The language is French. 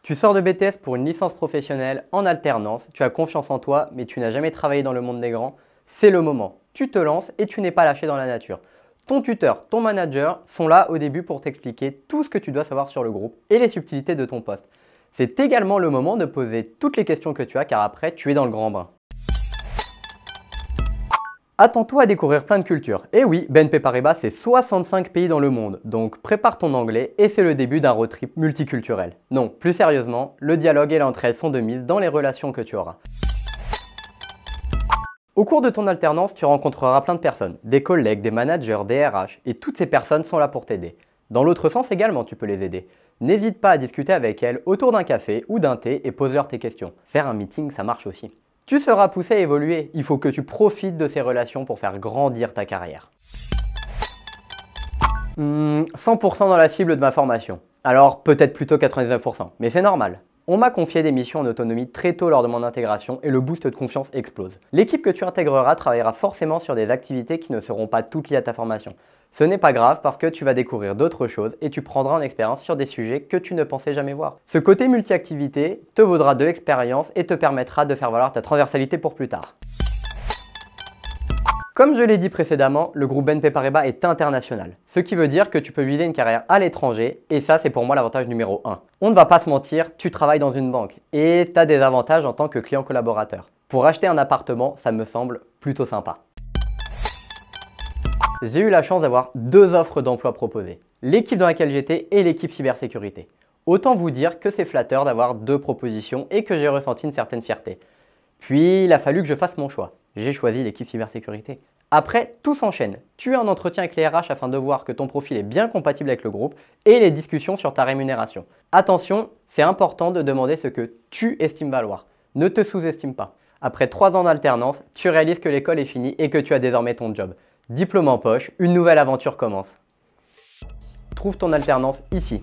Tu sors de BTS pour une licence professionnelle en alternance, tu as confiance en toi, mais tu n'as jamais travaillé dans le monde des grands. C'est le moment. Tu te lances et tu n'es pas lâché dans la nature. Ton tuteur, ton manager sont là au début pour t'expliquer tout ce que tu dois savoir sur le groupe et les subtilités de ton poste. C'est également le moment de poser toutes les questions que tu as car après, tu es dans le grand bain. Attends-toi à découvrir plein de cultures. Et oui, BNP Paribas, c'est 65 pays dans le monde, donc prépare ton anglais et c'est le début d'un road trip multiculturel. Non, plus sérieusement, le dialogue et l'entraide sont de mise dans les relations que tu auras. Au cours de ton alternance, tu rencontreras plein de personnes, des collègues, des managers, des RH, et toutes ces personnes sont là pour t'aider. Dans l'autre sens également, tu peux les aider. N'hésite pas à discuter avec elles autour d'un café ou d'un thé et pose-leur tes questions. Faire un meeting, ça marche aussi. Tu seras poussé à évoluer, il faut que tu profites de ces relations pour faire grandir ta carrière. 100% dans la cible de ma formation. Alors peut-être plutôt 99%, mais c'est normal. On m'a confié des missions en autonomie très tôt lors de mon intégration et le boost de confiance explose. L'équipe que tu intégreras travaillera forcément sur des activités qui ne seront pas toutes liées à ta formation. Ce n'est pas grave parce que tu vas découvrir d'autres choses et tu prendras en expérience sur des sujets que tu ne pensais jamais voir. Ce côté multi-activité te vaudra de l'expérience et te permettra de faire valoir ta transversalité pour plus tard. Comme je l'ai dit précédemment, le groupe BNP Paribas est international, ce qui veut dire que tu peux viser une carrière à l'étranger et ça c'est pour moi l'avantage numéro 1. On ne va pas se mentir, tu travailles dans une banque et tu as des avantages en tant que client collaborateur. Pour acheter un appartement, ça me semble plutôt sympa. J'ai eu la chance d'avoir 2 offres d'emploi proposées, l'équipe dans laquelle j'étais et l'équipe cybersécurité. Autant vous dire que c'est flatteur d'avoir 2 propositions et que j'ai ressenti une certaine fierté. Puis il a fallu que je fasse mon choix. J'ai choisi l'équipe cybersécurité. Après, tout s'enchaîne. Tu as un entretien avec les RH afin de voir que ton profil est bien compatible avec le groupe et les discussions sur ta rémunération. Attention, c'est important de demander ce que tu estimes valoir. Ne te sous-estime pas. Après 3 ans d'alternance, tu réalises que l'école est finie et que tu as désormais ton job. Diplôme en poche, une nouvelle aventure commence. Trouve ton alternance ici.